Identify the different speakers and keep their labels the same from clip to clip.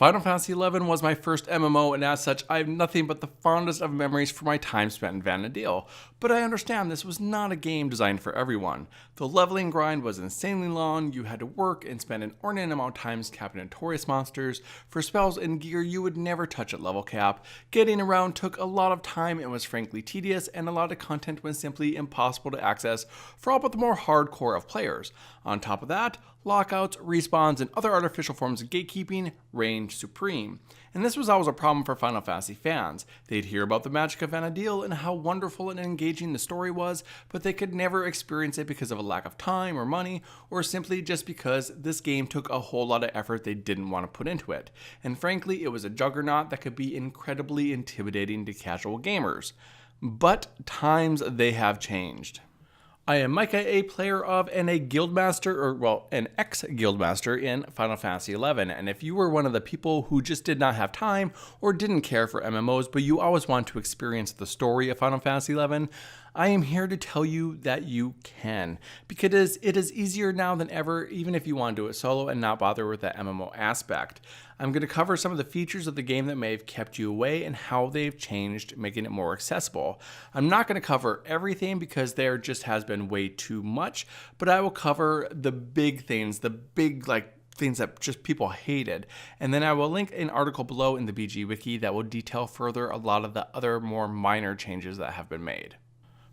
Speaker 1: Final Fantasy XI was my first MMO, and as such, I have nothing but the fondest of memories for my time spent in Vana'diel. But I understand this was not a game designed for everyone. The leveling grind was insanely long, you had to work and spend an inordinate amount of time capping notorious monsters for spells and gear you would never touch at level cap. Getting around took a lot of time and was frankly tedious, and a lot of content was simply impossible to access for all but the more hardcore of players. On top of that, lockouts, respawns, and other artificial forms of gatekeeping reigned supreme. And this was always a problem for Final Fantasy fans. They'd hear about the magic of Vana'diel and how wonderful and engaging the story was, but they could never experience it because of a lack of time or money, or simply just because this game took a whole lot of effort they didn't want to put into it. And frankly, it was a juggernaut that could be incredibly intimidating to casual gamers. But times they have changed. I am Mica, a player of and a guildmaster, or well, an ex-guildmaster in Final Fantasy XI, and if you were one of the people who just did not have time or didn't care for MMOs, but you always want to experience the story of Final Fantasy XI, I am here to tell you that you can, because it is easier now than ever, even if you want to do it solo and not bother with that MMO aspect. I'm going to cover some of the features of the game that may have kept you away and how they've changed, making it more accessible. I'm not going to cover everything because there just has been way too much, but I will cover the big things, the big things that just people hated. And then I will link an article below in the BG Wiki that will detail further a lot of the other more minor changes that have been made.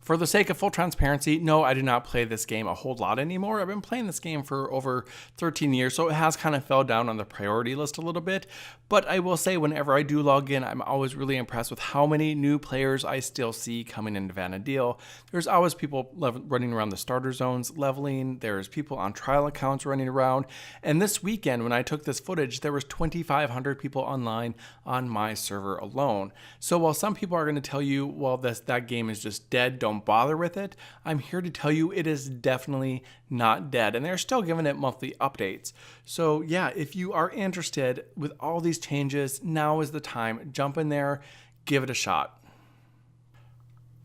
Speaker 1: For the sake of full transparency, no, I do not play this game a whole lot anymore. I've been playing this game for over 13 years, so it has kind of fell down on the priority list a little bit. But I will say whenever I do log in, I'm always really impressed with how many new players I still see coming into Vana'diel. There's always people running around the starter zones, leveling. There's people on trial accounts running around. And this weekend, when I took this footage, there was 2,500 people online on my server alone. So while some people are going to tell you, well, that game is just dead, don't bother with it, I'm here to tell you it is definitely not dead, and they're still giving it monthly updates. So yeah, if you are interested with all these changes, now is the time. Jump in there, give it a shot.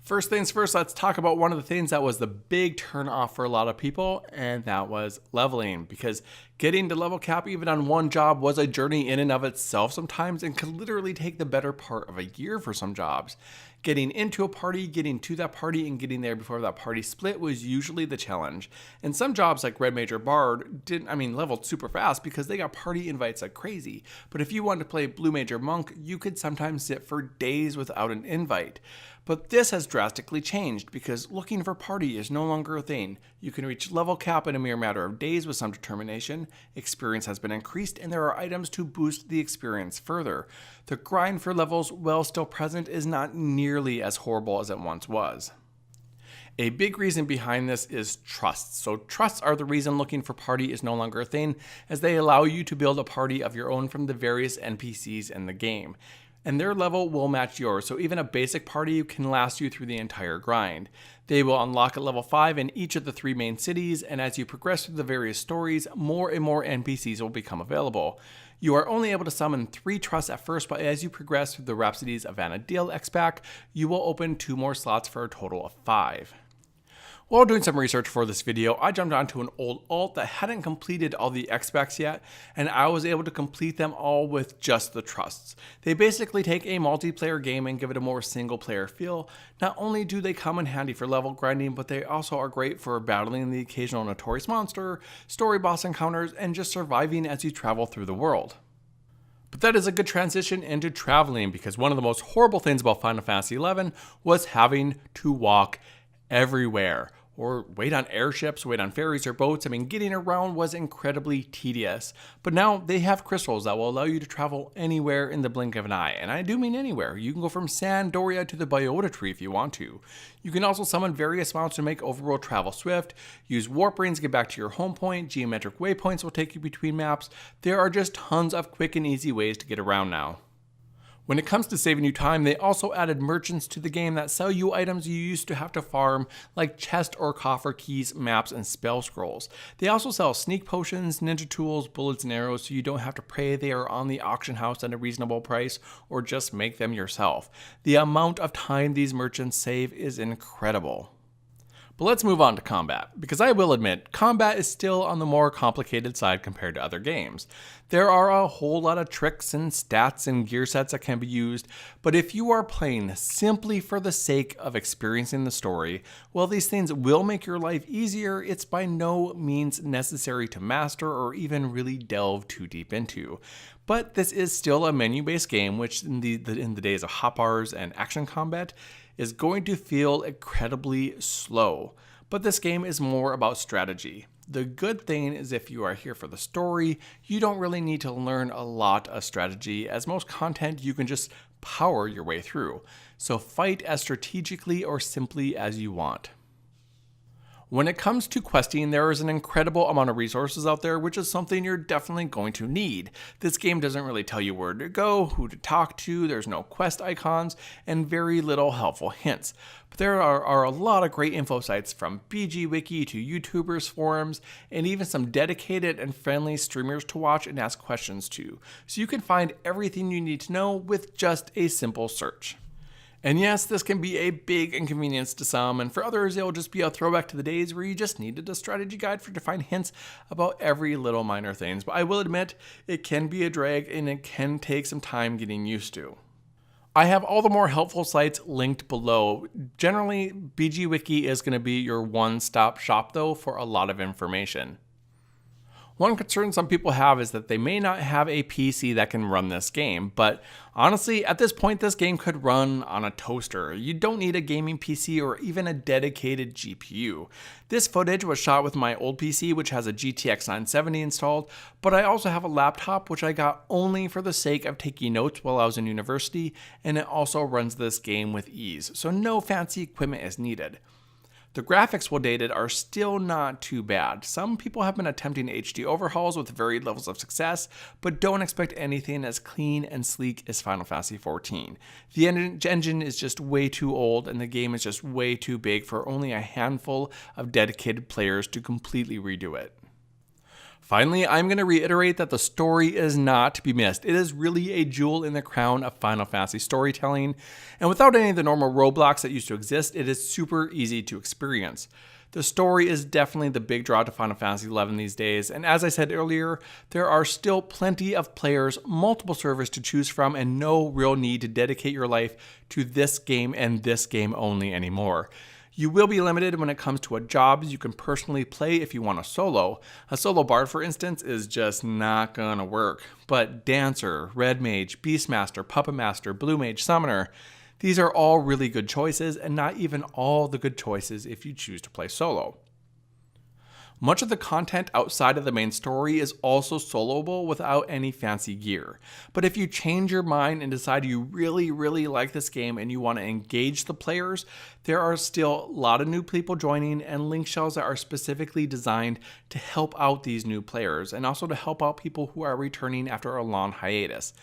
Speaker 1: First things first, let's talk about one of the things that was the big turn off for a lot of people, and that was leveling, because getting to level cap even on one job was a journey in and of itself sometimes, and could literally take the better part of a year for some jobs. Getting into a party, getting to that party, and getting there before that party split was usually the challenge. And some jobs like Red Major Bard leveled super fast because they got party invites like crazy. But if you wanted to play Blue Major Monk, you could sometimes sit for days without an invite. But this has drastically changed because looking for party is no longer a thing. You can reach level cap in a mere matter of days with some determination, experience has been increased, and there are items to boost the experience further. The grind for levels, while still present, is not nearly as horrible as it once was. A big reason behind this is trusts. So trusts are the reason looking for party is no longer a thing, as they allow you to build a party of your own from the various NPCs in the game. And their level will match yours, so even a basic party can last you through the entire grind. They will unlock at level 5 in each of the 3 main cities, and as you progress through the various stories, more and more NPCs will become available. You are only able to summon 3 trusts at first, but as you progress through the Rhapsodies of Vana'diel X-Pack, you will open 2 more slots for a total of 5. While doing some research for this video, I jumped onto an old alt that hadn't completed all the X-Packs yet, and I was able to complete them all with just the trusts. They basically take a multiplayer game and give it a more single-player feel. Not only do they come in handy for level grinding, but they also are great for battling the occasional notorious monster, story boss encounters, and just surviving as you travel through the world. But that is a good transition into traveling, because one of the most horrible things about Final Fantasy XI was having to walk everywhere, or wait on airships, wait on ferries or boats. Getting around was incredibly tedious. But now they have crystals that will allow you to travel anywhere in the blink of an eye. And I do mean anywhere. You can go from Sandoria to the Biota Tree if you want to. You can also summon various mounts to make overworld travel swift, use warp rings to get back to your home point, geometric waypoints will take you between maps. There are just tons of quick and easy ways to get around now. When it comes to saving you time, they also added merchants to the game that sell you items you used to have to farm, like chest or coffer keys, maps, and spell scrolls. They also sell sneak potions, ninja tools, bullets, and arrows, so you don't have to pray they are on the auction house at a reasonable price, or just make them yourself. The amount of time these merchants save is incredible. But let's move on to combat, because I will admit, combat is still on the more complicated side compared to other games. There are a whole lot of tricks and stats and gear sets that can be used, but if you are playing simply for the sake of experiencing the story, while these things will make your life easier, it's by no means necessary to master or even really delve too deep into. But this is still a menu-based game, which in the days of hotbars and action combat, is going to feel incredibly slow. But this game is more about strategy. The good thing is if you are here for the story, you don't really need to learn a lot of strategy, as most content you can just power your way through. So fight as strategically or simply as you want. When it comes to questing, there is an incredible amount of resources out there, which is something you're definitely going to need. This game doesn't really tell you where to go, who to talk to, there's no quest icons, and very little helpful hints. But there are a lot of great info sites, from BG Wiki to YouTubers forums, and even some dedicated and friendly streamers to watch and ask questions to. So you can find everything you need to know with just a simple search. And yes, this can be a big inconvenience to some, and for others, it'll just be a throwback to the days where you just needed a strategy guide to find hints about every little minor things. But I will admit, it can be a drag and it can take some time getting used to. I have all the more helpful sites linked below. Generally, BG Wiki is going to be your one-stop shop though for a lot of information. One concern some people have is that they may not have a PC that can run this game, but honestly, at this point, this game could run on a toaster. You don't need a gaming PC or even a dedicated GPU. This footage was shot with my old PC, which has a GTX 970 installed, but I also have a laptop, which I got only for the sake of taking notes while I was in university, and it also runs this game with ease, so no fancy equipment is needed. The graphics, while dated, are still not too bad. Some people have been attempting HD overhauls with varied levels of success, but don't expect anything as clean and sleek as Final Fantasy XIV. The engine is just way too old, and the game is just way too big for only a handful of dedicated players to completely redo it. Finally, I'm going to reiterate that the story is not to be missed. It is really a jewel in the crown of Final Fantasy storytelling, and without any of the normal roadblocks that used to exist, it is super easy to experience. The story is definitely the big draw to Final Fantasy XI these days, and as I said earlier, there are still plenty of players, multiple servers to choose from, and no real need to dedicate your life to this game and this game only anymore. You will be limited when it comes to what jobs you can personally play if you want a solo. A solo bard, for instance, is just not gonna work. But Dancer, Red Mage, Beastmaster, Puppet Master, Blue Mage, Summoner, these are all really good choices, and not even all the good choices if you choose to play solo. Much of the content outside of the main story is also soloable without any fancy gear. But if you change your mind and decide you really like this game and you want to engage the players, there are still a lot of new people joining and link shells that are specifically designed to help out these new players and also to help out people who are returning after a long hiatus.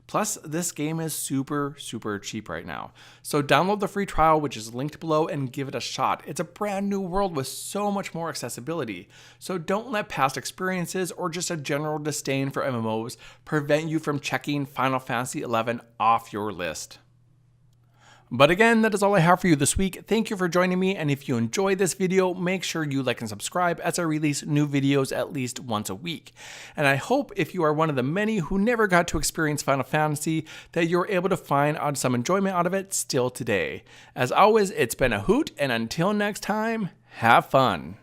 Speaker 1: Plus, this game is super cheap right now. So download the free trial, which is linked below, and give it a shot. It's a brand new world with so much more accessibility. So don't let past experiences or just a general disdain for MMOs prevent you from checking Final Fantasy XI off your list. But again, that is all I have for you this week. Thank you for joining me, and if you enjoyed this video, make sure you like and subscribe as I release new videos at least once a week. And I hope if you are one of the many who never got to experience Final Fantasy, that you're able to find some enjoyment out of it still today. As always, it's been a hoot, and until next time, have fun.